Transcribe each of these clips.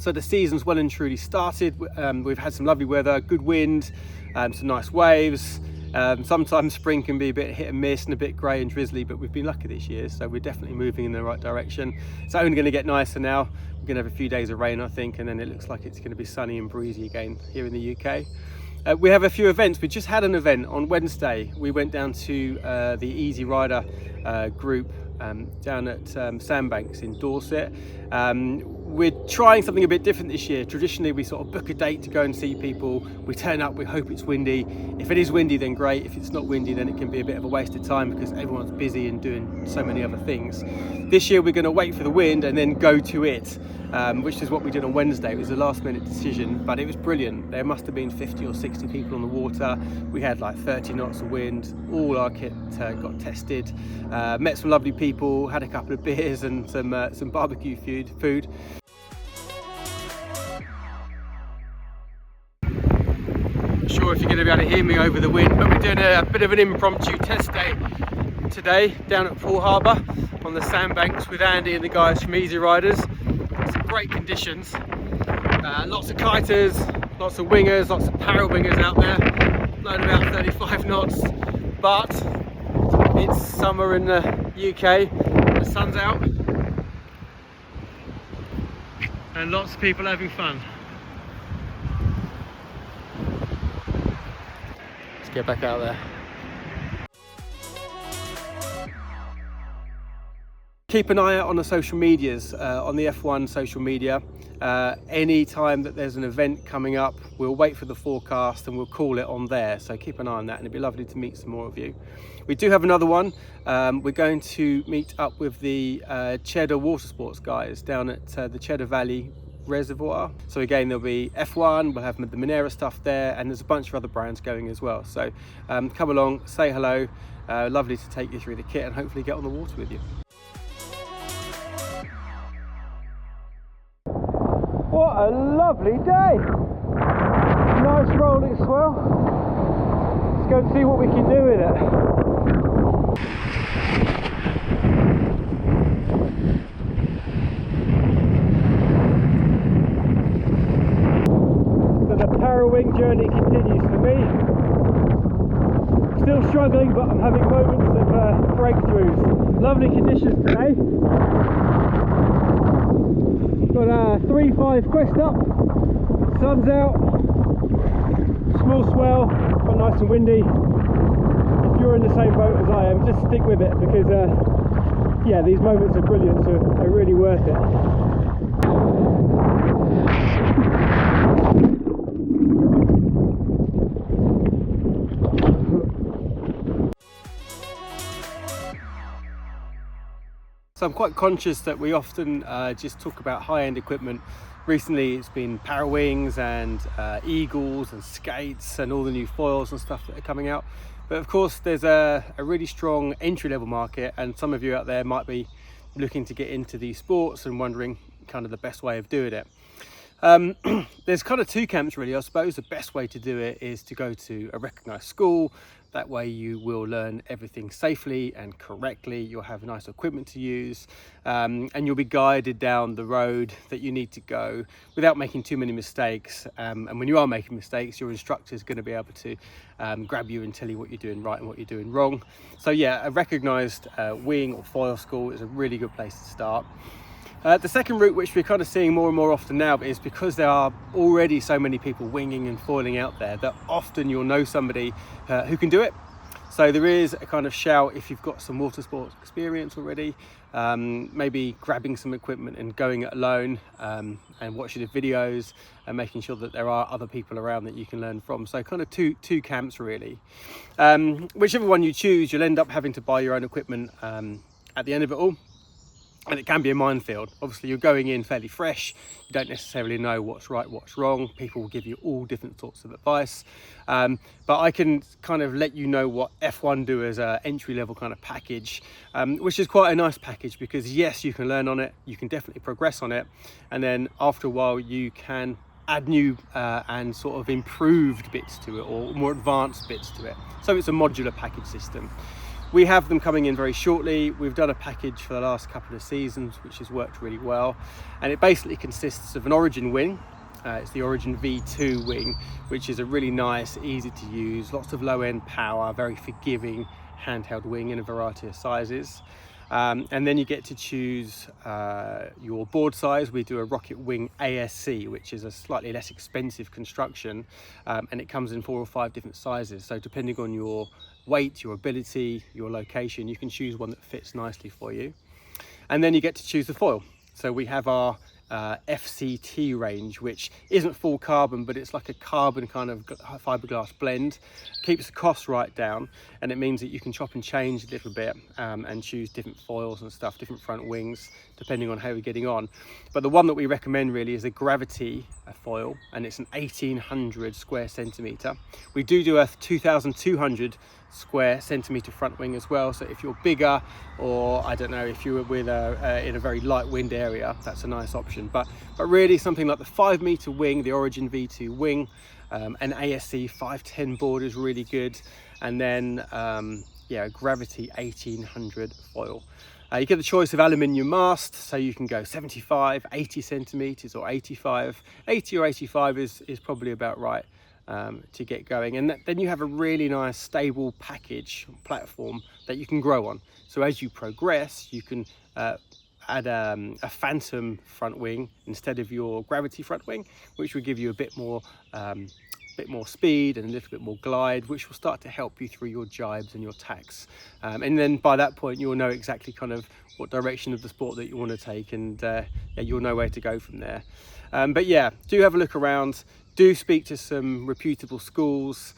So the season's well and truly started. We've had some lovely weather, good wind, some nice waves. Sometimes spring can be a bit hit and miss and a bit grey and drizzly, but we've been lucky this year, so we're definitely moving in the right direction. It's only going to get nicer now. We're going to have a few days of rain, I think, and then it looks like it's going to be sunny and breezy again here in the UK. We have a few events. We just had an event on Wednesday. We went down to the Easy Rider group down at Sandbanks in Dorset. We're trying something a bit different this year. Traditionally, we sort of book a date to go and see people. We turn up, we hope it's windy. If it is windy, then great. If it's not windy, then it can be a bit of a waste of time because everyone's busy and doing so many other things. This year, we're going to wait for the wind and then go to it, which is what we did on Wednesday. It was a last minute decision, but it was brilliant. There must have been 50 or 60 people on the water. We had like 30 knots of wind. All our kit got tested. Met some lovely people, had a couple of beers and some barbecue food. Not sure if you're going to be able to hear me over the wind, but we're doing a bit of an impromptu test day today down at Poole Harbour on the Sandbanks with Andy and the guys from Easy Riders. Some great conditions, lots of kiters, lots of wingers, lots of Parawingers out there, blowing about 35 knots, but it's summer in the UK, the sun's out, and lots of people having fun. Let's get back out there. Keep an eye out on the social medias, on the F1 social media. Any time that there's an event coming up, we'll wait for the forecast and we'll call it on there. So keep an eye on that, and it'd be lovely to meet some more of you. We do have another one. We're going to meet up with the Cheddar Water Sports guys down at the Cheddar Valley Reservoir. So again, there'll be F1, we'll have the Monera stuff there, and there's a bunch of other brands going as well. So come along, say hello. Lovely to take you through the kit and hopefully get on the water with you. What a lovely day! Nice rolling swell. Let's go and see what we can do with it. So the Parawing journey continues for me. Still struggling, but I'm having moments of breakthroughs. Lovely conditions today. Got a 3-5 crest up, sun's out, small swell, but nice and windy. If you're in the same boat as I am, just stick with it because yeah, these moments are brilliant, so they're really worth it. So I'm quite conscious that we often just talk about high-end equipment. Recently it's been Parawings and Eagles and skates and all the new foils and stuff that are coming out. But of course there's a really strong entry-level market, and some of you out there might be looking to get into these sports and wondering kind of the best way of doing it. There's kind of two camps really. I suppose the best way to do it is to go to a recognised school. That way you will learn everything safely and correctly. You'll have nice equipment to use, and you'll be guided down the road that you need to go without making too many mistakes. And when you are making mistakes, your instructor is going to be able to grab you and tell you what you're doing right and what you're doing wrong. So yeah, a recognised wing or foil school is a really good place to start. The second route, which we're kind of seeing more and more often now, is because there are already so many people winging and foiling out there that often you'll know somebody who can do it. So there is a kind of shout if you've got some water sports experience already, maybe grabbing some equipment and going it alone, and watching the videos and making sure that there are other people around that you can learn from. So kind of two camps really. Whichever one you choose, you'll end up having to buy your own equipment at the end of it all. And it can be a minefield. Obviously you're going in fairly fresh, you don't necessarily know what's right, what's wrong. People will give you all different sorts of advice, but I can kind of let you know what F1 do as an entry-level kind of package, which is quite a nice package because yes, you can learn on it, you can definitely progress on it, and then after a while you can add new and sort of improved bits to it, or more advanced bits to it. So it's a modular package system. We have them coming in very shortly. We've done a package for the last couple of seasons which has worked really well, and it basically consists of an Origin wing. It's the Origin V2 wing, which is a really nice, easy to use, lots of low-end power, very forgiving handheld wing in a variety of sizes. And then you get to choose your board size. We do a Rocket Wing ASC, which is a slightly less expensive construction, and it comes in 4 or 5 different sizes. So depending on your weight, your ability, your location, you can choose one that fits nicely for you. And then you get to choose the foil. So we have our FCT range, which isn't full carbon, but it's like a carbon kind of fiberglass blend. Keeps the cost right down, and it means that you can chop and change a little bit and choose different foils and stuff, different front wings, depending on how you're getting on. But the one that we recommend really is a Gravity foil, and it's an 1800 square centimetre. We do a 2200 square centimetre front wing as well, so if you're bigger, or I don't know, if you were with in a very light wind area, that's a nice option. But really something like the 5 metre wing, the Origin V2 wing, an ASC 510 board is really good, and then yeah, Gravity 1800 foil. You get the choice of aluminium mast, so you can go 75, 80 centimetres or 85. 80 or 85 is probably about right to get going, and then you have a really nice stable package platform that you can grow on. So as you progress, you can add a Phantom front wing instead of your Gravity front wing, which will give you a bit more speed and a little bit more glide, which will start to help you through your jibes and your tacks. And then by that point, you'll know exactly kind of what direction of the sport that you want to take, and yeah, you'll know where to go from there. But yeah, do have a look around. Do speak to some reputable schools,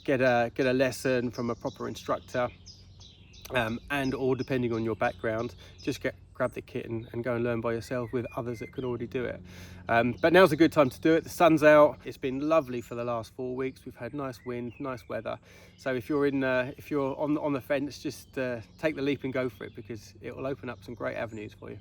get a lesson from a proper instructor, and or depending on your background, just grab the kit and go and learn by yourself with others that can already do it. But now's a good time to do it. The sun's out. It's been lovely for the last 4 weeks. We've had nice wind, nice weather. So if you're on the fence, just take the leap and go for it, because it will open up some great avenues for you.